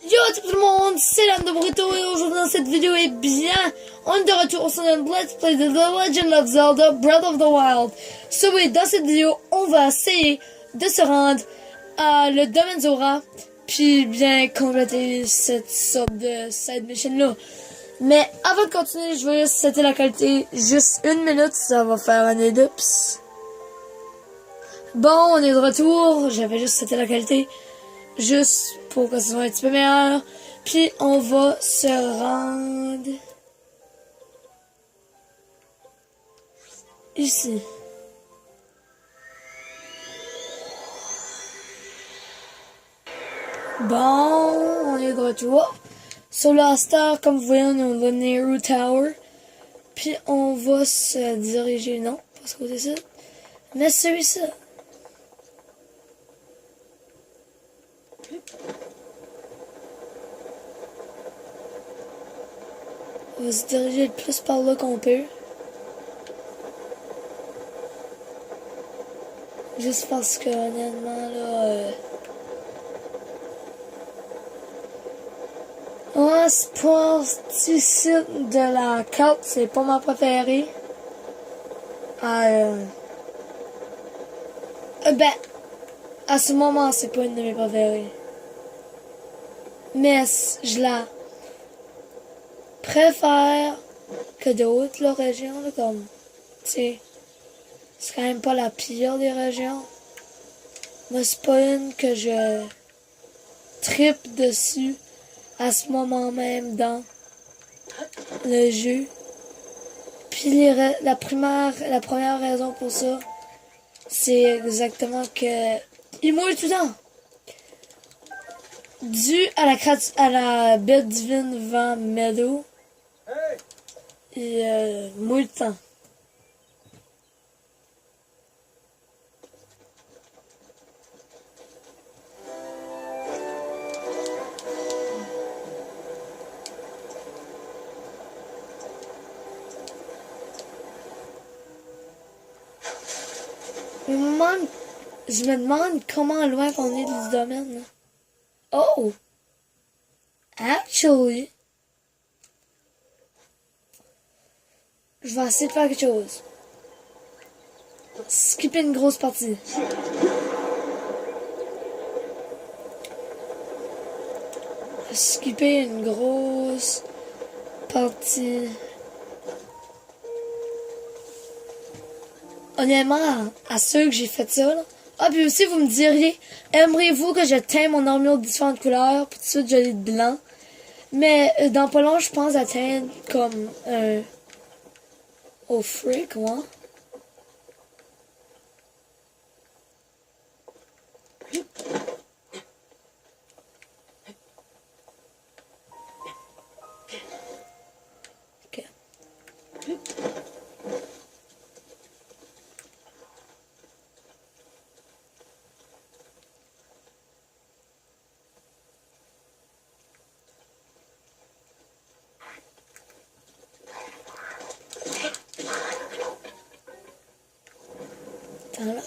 Yo tout le monde, c'est l'âme de Brito et aujourd'hui dans cette vidéo, eh bien, on est de retour sur notre Let's Play de The Legend of Zelda Breath of the Wild. So oui, dans cette vidéo, on va essayer de se rendre à le domaine Zora, puis bien compléter cette sorte de side mission là. Mais avant de continuer, je vais juste setter la qualité juste une minute, ça va faire un édoups. Bon, on est de retour, j'avais juste seté la qualité. Juste pour que ce soit un petit peu meilleur. Puis on va se rendre ici. Bon, on est de retour. Sur la star, comme vous voyez, on est au Nehru Tower. Puis on va se diriger, non, pas ce côté-ci, mais celui-ci. On va se diriger le plus par là qu'on peut. Juste parce que, honnêtement, là... Ouais, c'est pas ce site de la carte, c'est pas ma préférée. Ben, à ce moment, c'est pas une de mes préférées. Mais je la préfère que d'autres la région, là, comme, tu sais, c'est quand même pas la pire des régions. Mais c'est pas une que je trippe dessus à ce moment même dans le jeu. Puis la première raison pour ça, c'est exactement que il mouille tout le temps. Dû à la bête divine Vent Meadow, il mouille tout le temps. Je me demande comment loin qu'on est du domaine. Là. Oh! Actually, je vais essayer de faire quelque chose. Skipper une grosse partie. Skipper une grosse partie. Honnêtement, à ceux que j'ai fait ça, là. Ah, puis aussi, vous me diriez, aimeriez-vous que je teinte mon armure de différentes couleurs, puis tout de suite, je l'ai de blanc. Mais dans pas long, je pense à teindre comme un... au fric, moi. Ok. Attends là.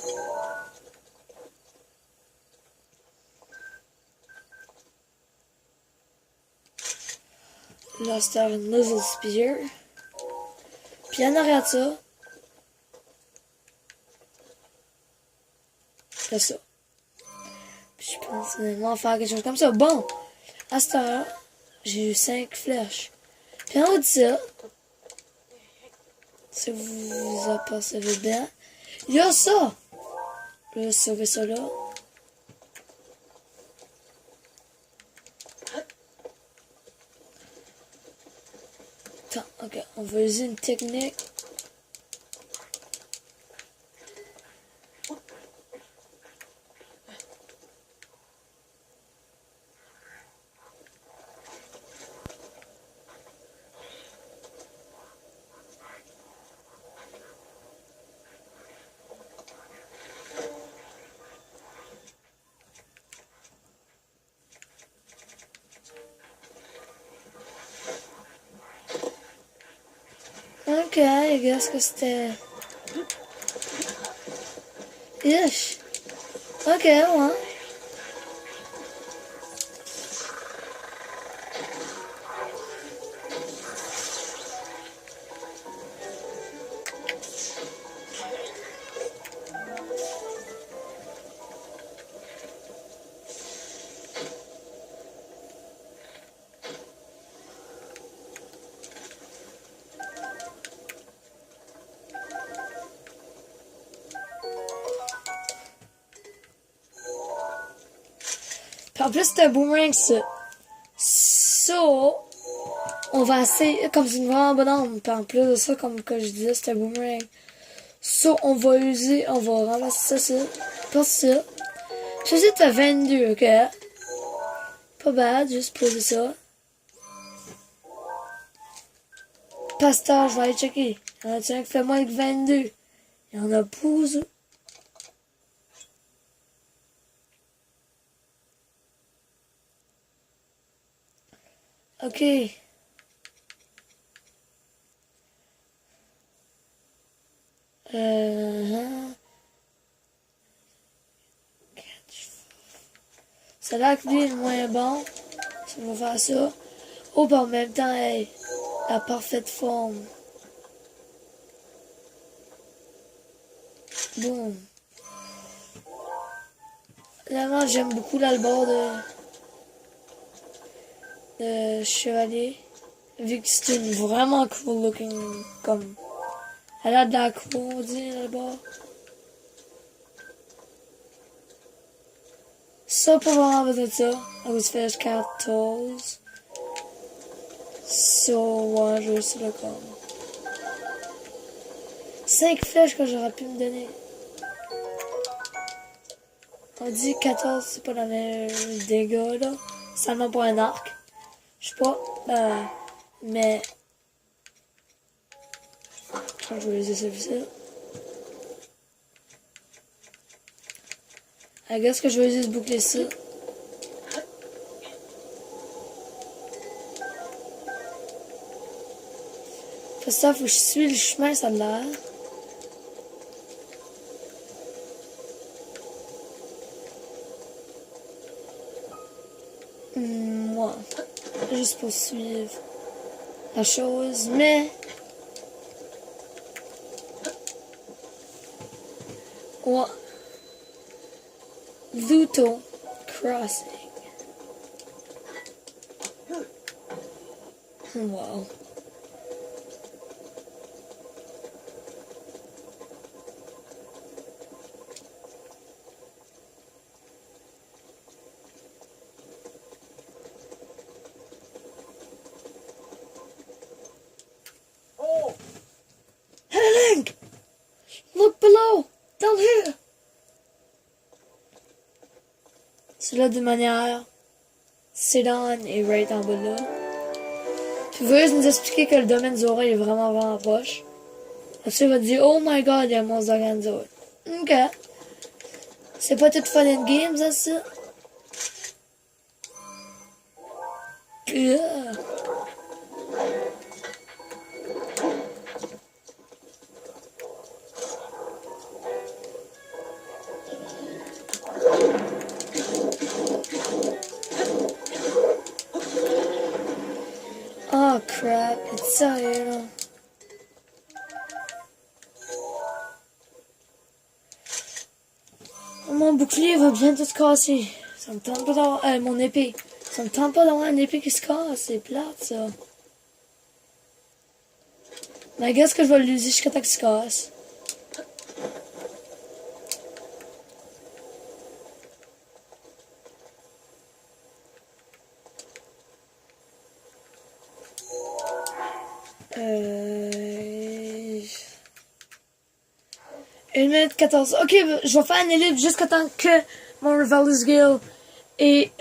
Là, c'est un Nuzzle Spear. Puis en arrière de ça, c'est ça. Puis je pense vraiment faire quelque chose comme ça. Bon, à cette heure, j'ai eu 5 flèches. Puis en haut de ça, si vous vous apercevez bien, il y a ça. Je vais sauver ça là. Attends, ok, on va user une technique. Ok, I guess que c'était... Ish. Ok, ouais. En plus, c'est un boomerang, ça. Ça, on va essayer, comme c'est une vraiment bonne arme. Puis en plus de ça, comme que je disais, c'est un boomerang. Ça, on va ramasser ça, pas ça. Ça, c'est à 22, ok? Pas bad, juste poser ça. Pasteur, je vais aller checker. Il y en a un qui fait moins que 22. Il y en a pas. Ok. C'est là que lui est le moins bon. Si on va faire ça. Oh, bah en même temps, hey, la parfaite forme. Boum. Vraiment, j'aime beaucoup l'albord de chevalier. Vu que c'est une vraiment cool looking, comme, elle a de la cool, on dit, l'albord. Ça, pas vraiment besoin de ça. I was finished 14. So, ouais, je vais essayer le comme. 5 flèches que j'aurais pu me donner. On dit 14, c'est pas la même dégâts, là. Seulement pour un arc. Je sais pas. Mais. Je vais laisser celui-ci. I guess que je vais juste boucler ça. Pour ça, faut que je suis le chemin, ça a l'air. Moi. Juste pour suivre la chose, mais. Ouais. Luto Crossing. Wow. Hey Link! Look below! Down here! C'est là de manière Sedan et right en bas là. Puis vous voulez nous expliquer que le domaine Zora est vraiment vraiment proche. Ensuite il va dire oh my god, il y a un monstre d'Organzo. Ok. C'est pas tout fun and games ça. Yeah. Oh crap, it's sérieux là. Mon bouclier va bientôt se casser. Ça me tente pas d'avoir... mon épée. Ça me tente pas d'avoir une épée qui se casse. C'est plate ça. Mais qu'est-ce que je vais l'user jusqu'à temps qu'il se casse. Une minute 14. Ok, je vais faire un élite jusqu'à temps que mon Revel's Guild est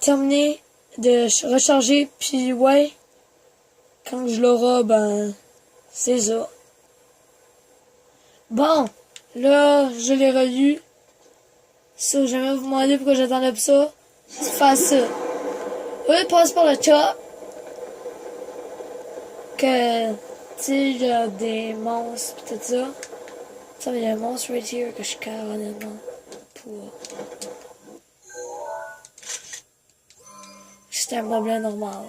terminé de recharger. Puis ouais, quand je l'aurai, ben, c'est ça. Bon, là, je l'ai relu. Si jamais vous demandez pourquoi j'attendais pour ça, c'est faire ça. Oui, passe par le chat. Que, tu sais, il y a des monstres pis tout ça. Ça, il y a un monstre right here que je carre honnêtement pour. C'est un problème normal.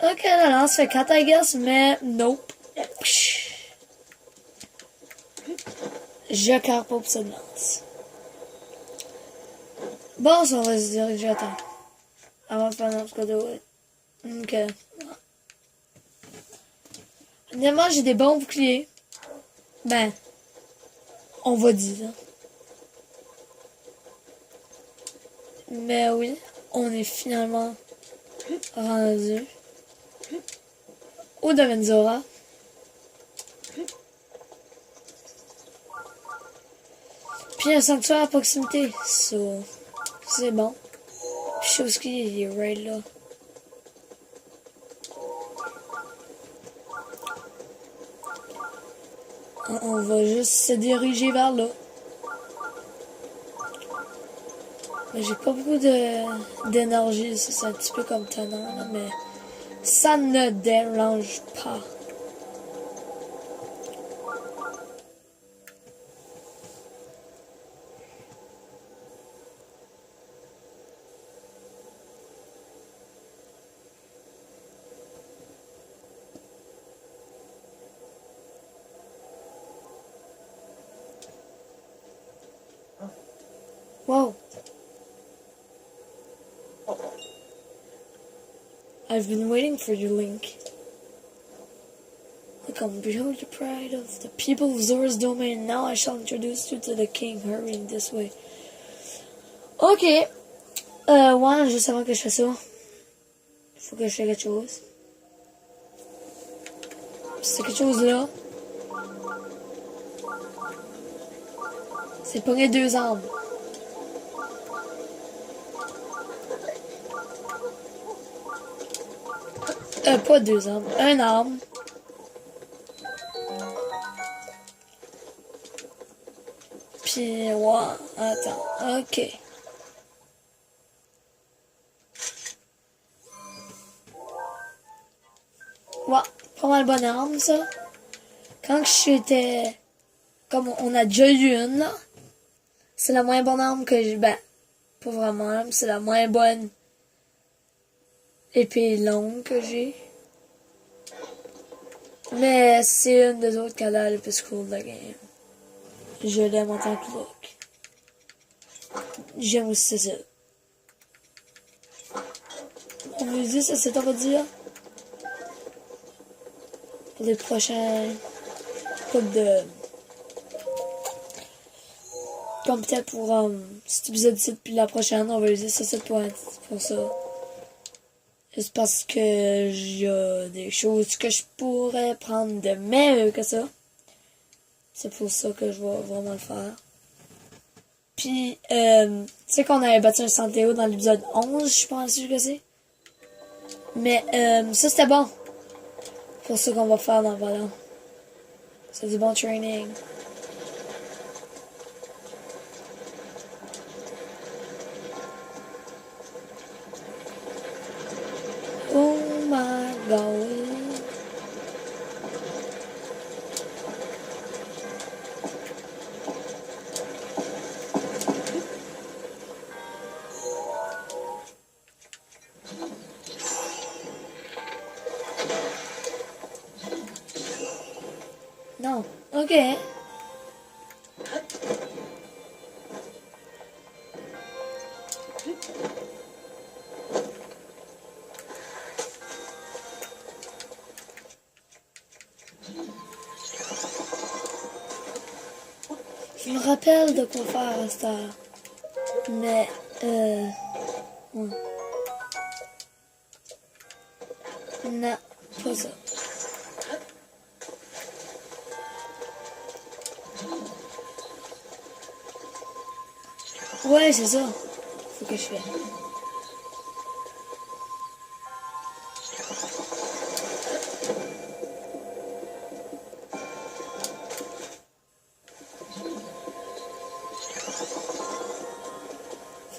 Ok, la lance fait 4 I guess, mais nope. Je carre pas pour cette lance. Bon, ça on va se diriger à temps. Avant de faire notre code de wood. Ok. Finalement, j'ai des bons boucliers. Ben, on va dire. Mais oui, on est finalement rendu au domaine Zora. Puis un sanctuaire à proximité. So, c'est bon. Puis je sais où est-ce qu'il est right là. On va juste se diriger vers là. Mais j'ai pas beaucoup d'énergie, c'est un petit peu comme tannant, là, mais ça ne dérange pas. Wow. I've been waiting for you, Link. Come, behold the pride of the people of Zora's domain. Now I shall introduce you to the king. Hurrying this way. Ok. Ouais, juste avant que je fasse ça, il faut que je fasse quelque chose. C'est quelque chose là. C'est pogner deux armes. Pas deux armes. Un arme. Puis, ouais, attends. Ok. Ouais, pas mal bonne arme, ça. Quand j'étais... Comme on a déjà eu une, là. C'est la moins bonne arme que j'ai... Ben, pas vraiment, c'est la moins bonne épée longue que j'ai. Mais c'est une des autres qui a l'air le plus cool de la game. Je l'aime en tant que look. J'aime aussi ça. On vous dit ça, c'est on va dire. Pour les prochains coups de... Comme peut-être pour cet épisode-ci, puis la prochaine, on va utiliser ça, 7 points pour ça. Juste parce que j'ai des choses que je pourrais prendre de mieux que ça. C'est pour ça que je vais vraiment le faire. Puis, tu sais qu'on avait battu un Santéo dans l'épisode 11, je pense que c'est. Mais ça, c'était bon. Pour ça qu'on va faire dans Valorant. C'est du bon training. Oh my god. Non, ok. Je me rappelle de quoi faire à cette heure. Mais, ouais. Non, pas ça. Ouais, c'est ça. Faut que je fasse.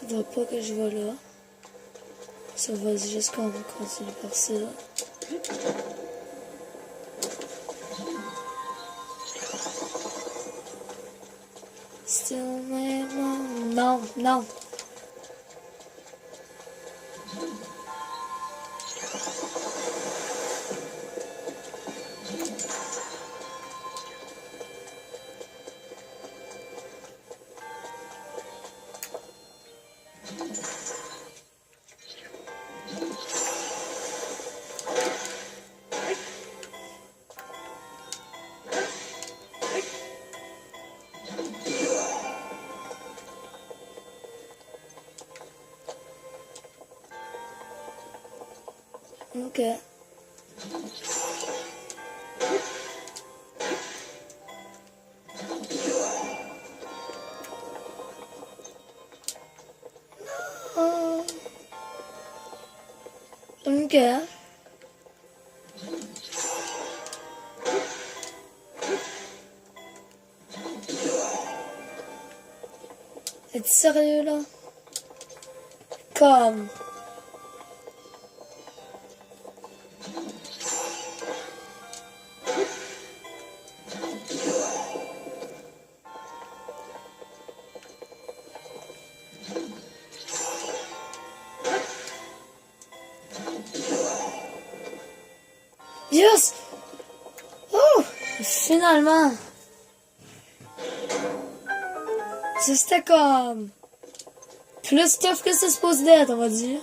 Faudra pas que je vais là. Ça va juste qu'on continue par ça. Still non, non. Ok. Oh. Ok. Es-tu sérieux là? Comme. Yes! Oh! Finalement! Ça c'était comme. Plus tough que c'est supposé d'être, on va dire.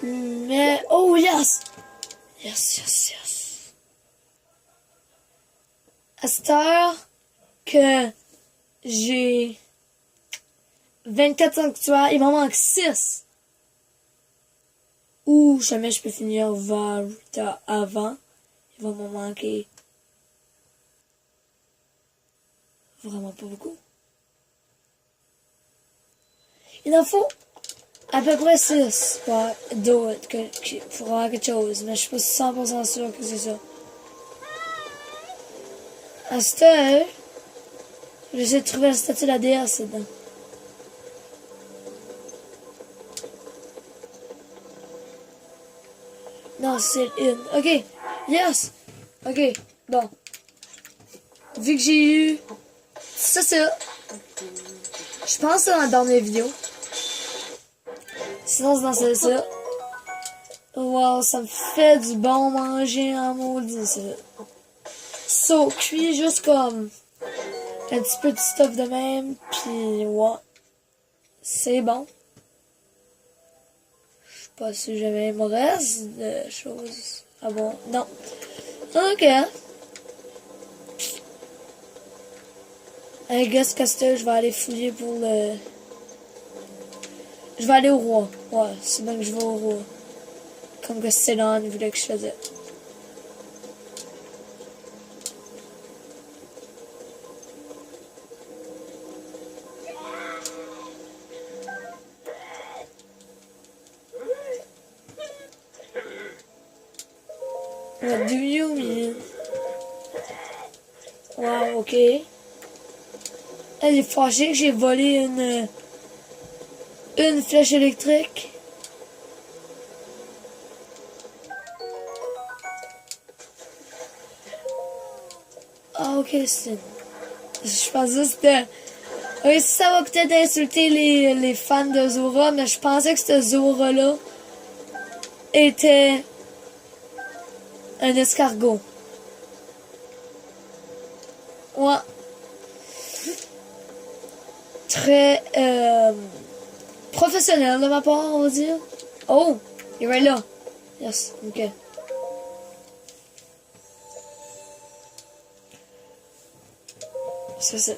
Mais. Oh yes! Yes, yes, yes. À cette heure que j'ai 24 sanctuaires, il m'en manque 6. Ou jamais je peux finir 20 heures avant. Il va m'en manquer vraiment pas beaucoup. Il en faut à peu près 6 d'autres pour avoir quelque chose. Mais je suis pas 100% sûr que c'est ça. À cette heure, j'essaie de trouver la statue de la déesse dedans. Non, c'est une. Ok. Yes. Ok. Bon. Vu que j'ai eu... Ça, c'est... Je pense que c'est dans la dernière vidéo. Sinon, c'est dans celle-ci. Wow, ça me fait du bon manger en maudit, ça. So, cuit juste comme... Un petit peu de stuff de même. Puis, ouais. C'est bon. Je sais pas si jamais il me reste de choses. Ah bon? Non. Ok. I guess Caster, je vais aller fouiller pour le... Je vais aller au roi. Ouais, c'est bien que je vais au roi. Comme que Célan voulait que je faisais. What do you mean? Wow, ok. Elle est fâchée que j'ai volé une flèche électrique. Ah, ok, c'est... Je pensais que c'était... Oui, ça va peut-être insulter les fans de Zora, mais je pensais que ce Zora-là était un escargot. Ouais. Très professionnel de ma part, on va dire. Oh, il est là. Yes, ok. C'est ça.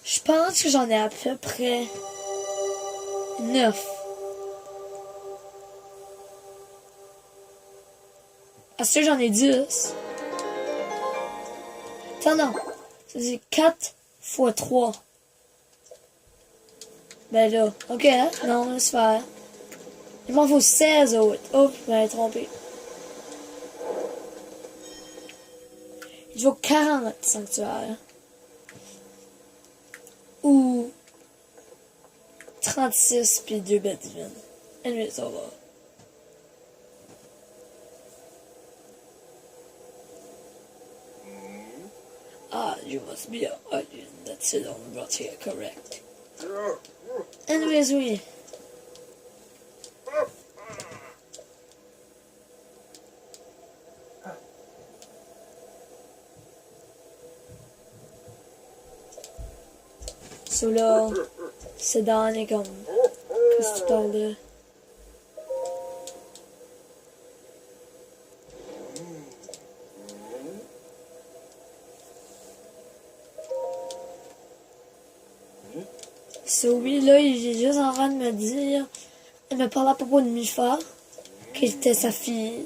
Je pense que j'en ai à peu près 9. Ah, c'est sûr, j'en ai 10. Attends, non. Ça dit 4 fois 3. Ben là, ok, hein? Non, laisse faire. Il m'en faut 16 autres. Oh, je m'avais trompé. Il faut 40 sanctuaires. Ou 36 puis 2 bêtes divines. Anyway, ça va. Ah, you must be a onion. That's it on right here, correct. Anyways, oui. So là, Sedan est comme... Qu'est-ce que tu parles de? So oui, là, il est juste en train de me dire... Il me parle à propos de Mifa, qui était sa fille.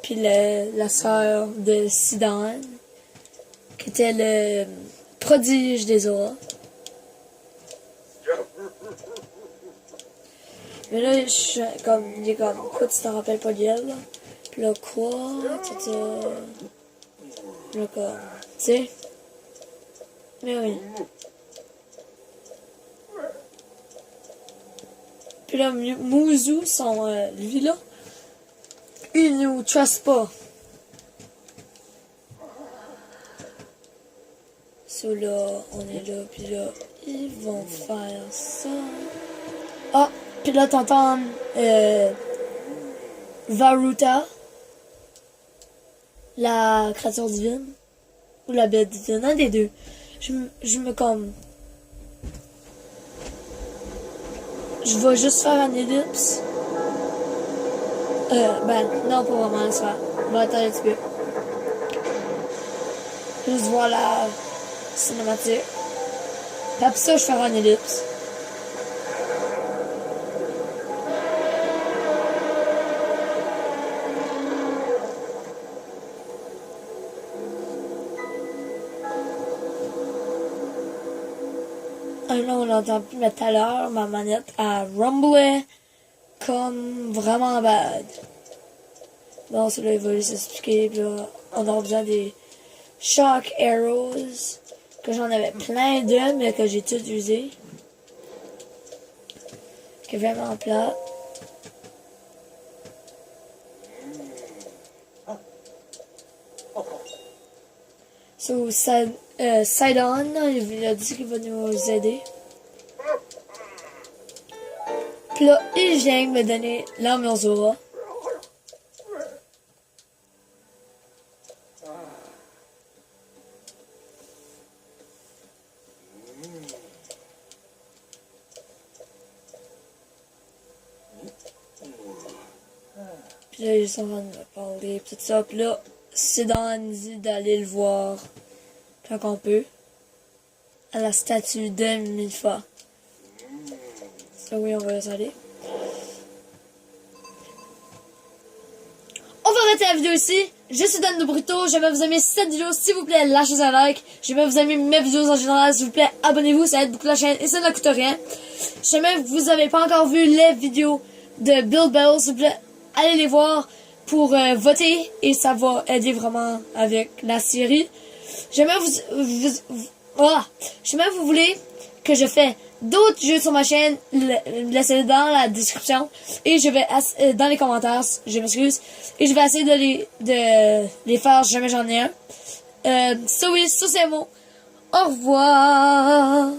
Puis la sœur de Sidan, qui était le prodige des auras. Mais là, il est comme, quoi, tu t'en rappelles pas d'elle, là? Puis là, quoi? Là, comme, tu sais? Mais oui. Puis là, Muzu, lui là, il nous trust pas. So là, on est là, puis là, ils vont faire ça. Ah, puis là, t'entends Varuta, la créature divine, ou la bête divine, un des deux. Je me comme... Je vais juste faire un ellipse. Non, pas vraiment le faire. On va attendre un petit peu. Juste voir la cinématique. Puis après ça, je ferai un ellipse. Là, on l'entend plus, mais tout à l'heure, ma manette a rumblé comme vraiment bad. Bon, celui-là, il va juste expliquer. Puis là, on aura besoin des shock arrows, que j'en avais plein d'eux, mais que j'ai tout usé. Qui est vraiment plat. So, Sidon, il a dit qu'il va nous aider. Puis là, il vient me donner l'armure Zora. Puis là, ils sont en train de me parler, pis tout ça. Puis là, Sedan dit d'aller le voir, tant qu'on peut, à la statue de Mifa. Ça, oui, on va y aller. On va arrêter la vidéo ici. Je suis Dan de Bruto. J'aimerais vous aimer cette vidéo. S'il vous plaît, lâchez un like. J'aimerais vous aimer mes vidéos en général. S'il vous plaît, abonnez-vous. Ça aide beaucoup la chaîne et ça ne coûte rien. Jamais vous n'avez pas encore vu les vidéos de Build Battle, s'il vous plaît, allez les voir pour voter et ça va aider vraiment avec la série. Jamais vous voulez que je fais d'autres jeux sur ma chaîne, laissez-le dans la description et je vais dans les commentaires, je m'excuse, et je vais essayer de les faire si jamais j'en ai un. Oui, sur ces mots, au revoir.